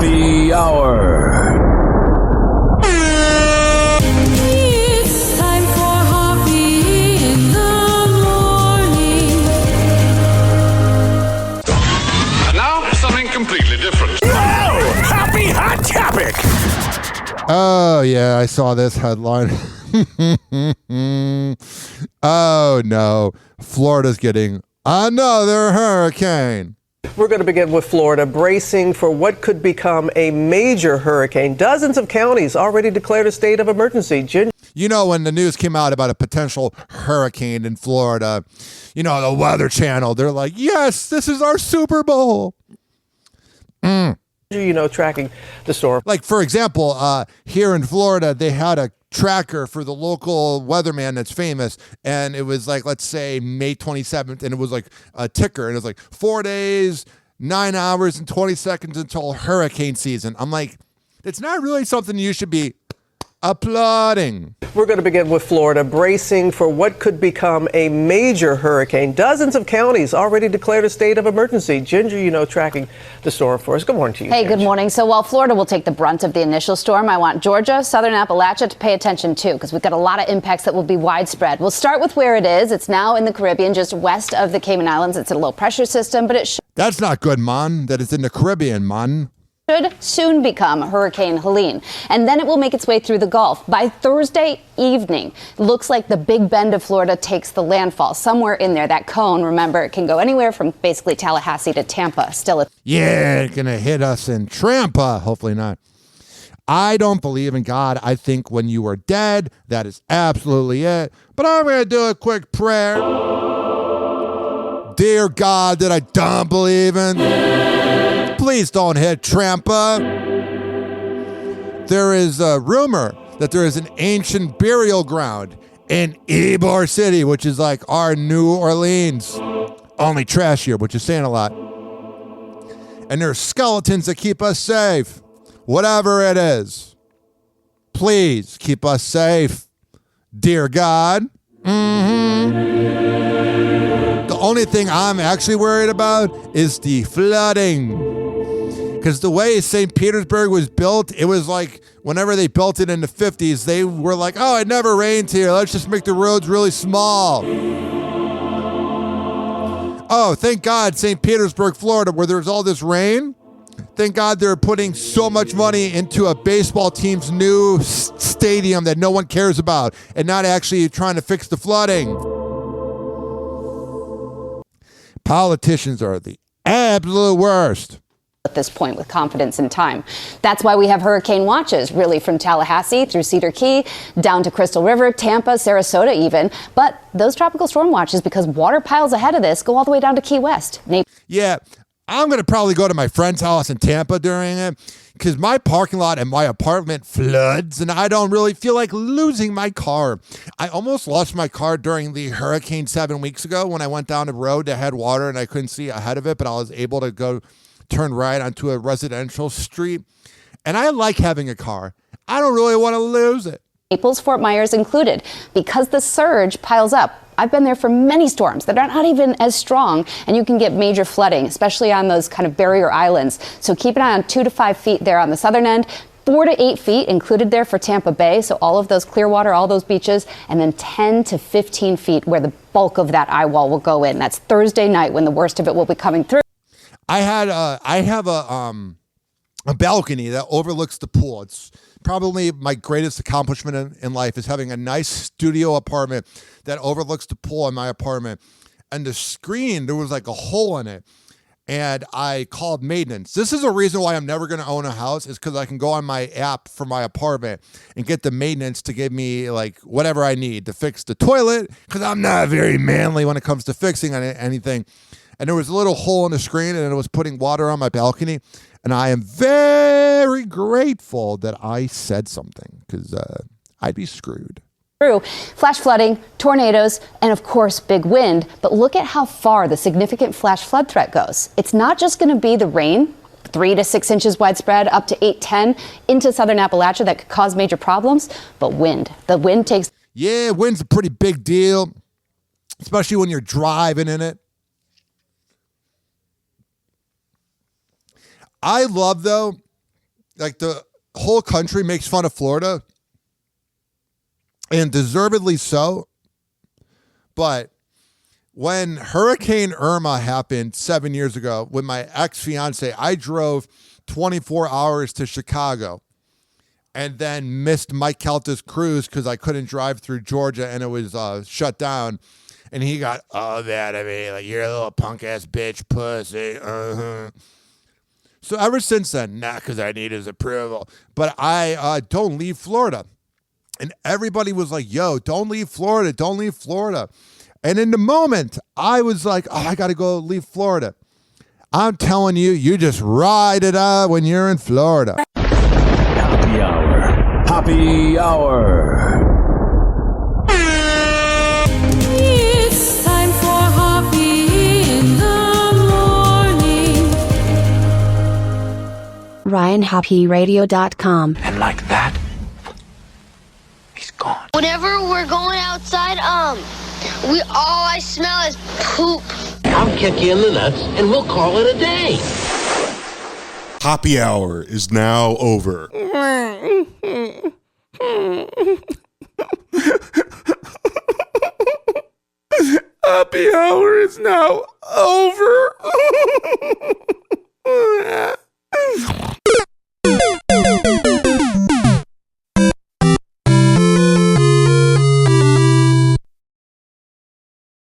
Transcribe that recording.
Hoppe Hour. It's time for Hoppe in the morning. And now, something completely different. Whoa! Hoppe Hot Topic! Oh, yeah, I saw this headline. Oh, no. Florida's getting another hurricane. We're going to begin with Florida, bracing for what could become a major hurricane. Dozens of counties already declared a state of emergency. You know, when the news came out about a potential hurricane in Florida, you know, the Weather Channel, they're like, yes, this is our Super Bowl. You know, tracking the storm. Like, for example, here in Florida, they had a tracker for the local weatherman that's famous, and it was like, let's say May 27th, and it was like a ticker, and it was like 4 days, 9 hours, and 20 seconds until hurricane season. I'm like, it's not really something you should be applauding. We're going to begin with Florida, bracing for what could become a major hurricane. Dozens of counties already declared a state of emergency. Ginger, you know, tracking the storm for us. Good morning to you. Hey, Ginger. good morning. So while Florida will take the brunt of the initial storm, I want Georgia, southern Appalachia to pay attention too, because we've got a lot of impacts that will be widespread. We'll start with where it is. It's now in the Caribbean, just west of the Cayman Islands. It's a low pressure system, but it That's not good, man, that it's in the Caribbean, man. should soon become Hurricane Helene, and then it will make its way through the Gulf. By Thursday evening, it looks like the Big Bend of Florida takes the landfall. Somewhere in there, that cone, remember, it can go anywhere from basically Tallahassee to Tampa. Yeah, it's gonna hit us in Tampa. Hopefully not. I don't believe in God. I think when you are dead, that is absolutely it. But I'm gonna do a quick prayer. Dear God that I don't believe in, please don't hit Tampa. There is a rumor that there is an ancient burial ground in Ybor City, which is like our New Orleans, only trashier, which is saying a lot. And there's skeletons that keep us safe. Whatever it is, please keep us safe, dear God. The only thing I'm actually worried about is the flooding. Because the way St. Petersburg was built, it was like whenever they built it in the 50s, they were like, oh, it never rains here. Let's just make the roads really small. Oh, thank God, St. Petersburg, Florida, where there's all this rain. Thank God they're putting so much money into a baseball team's new stadium that no one cares about and not actually trying to fix the flooding. Politicians are the absolute worst. At this point with confidence in time. That's why we have hurricane watches, really, from Tallahassee through Cedar Key, down to Crystal River, Tampa, Sarasota even. But those tropical storm watches, because water piles ahead of this, go all the way down to Key West. Yeah, I'm going to probably go to my friend's house in Tampa during it because my parking lot and my apartment floods and I don't really feel like losing my car. I almost lost my car during the hurricane 7 weeks ago when I went down the road that had water and I couldn't see ahead of it, but I was able to go turn right onto a residential street. And I like having a car. I don't really want to lose it. Naples, Fort Myers included, because the surge piles up. I've been there for many storms that are not even as strong, and you can get major flooding, especially on those kind of barrier islands. So keep an eye on 2 to 5 feet there on the southern end, 4 to 8 feet included there for Tampa Bay. So all of those Clearwater, all those beaches, and then 10 to 15 feet where the bulk of that eye wall will go in. That's Thursday night when the worst of it will be coming through. I have a balcony that overlooks the pool. It's probably my greatest accomplishment in life is having a nice studio apartment that overlooks the pool in my apartment. And the screen, there was like a hole in it. And I called maintenance. This is a reason why I'm never going to own a house is because I can go on my app for my apartment and get the maintenance to give me like whatever I need to fix the toilet because I'm not very manly when it comes to fixing anything. And there was a little hole in the screen and it was putting water on my balcony. And I am very grateful that I said something because I'd be screwed. Flash flooding, tornadoes, and of course, big wind. But look at how far the significant flash flood threat goes. It's not just going to be the rain, 3 to 6 inches widespread, up to 8, 10 into southern Appalachia that could cause major problems, but wind. The wind takes... Yeah, wind's a pretty big deal, especially when you're driving in it. I love, though, like the whole country makes fun of Florida, and deservedly so. But when Hurricane Irma happened 7 years ago with my ex-fiance, I drove 24 hours to Chicago and then missed Mike Kelta's cruise because I couldn't drive through Georgia and it was shut down. And he got all that. I mean, like, you're a little punk-ass bitch pussy. So ever since then, not because I need his approval, but I don't leave Florida. And everybody was like, yo, don't leave Florida. Don't leave Florida. And in the moment, I was like, oh, I got to go leave Florida. I'm telling you, you just ride it out when you're in Florida. Happy Hour. Happy Hour. It's time for Hoppe in the morning. RyanHoppeRadio.com. And like that, he's gone. Whenever we're going outside, all I smell is poop. I'll kick you in the nuts and we'll call it a day. Hoppe Hour is now over. Happy Hour is now over.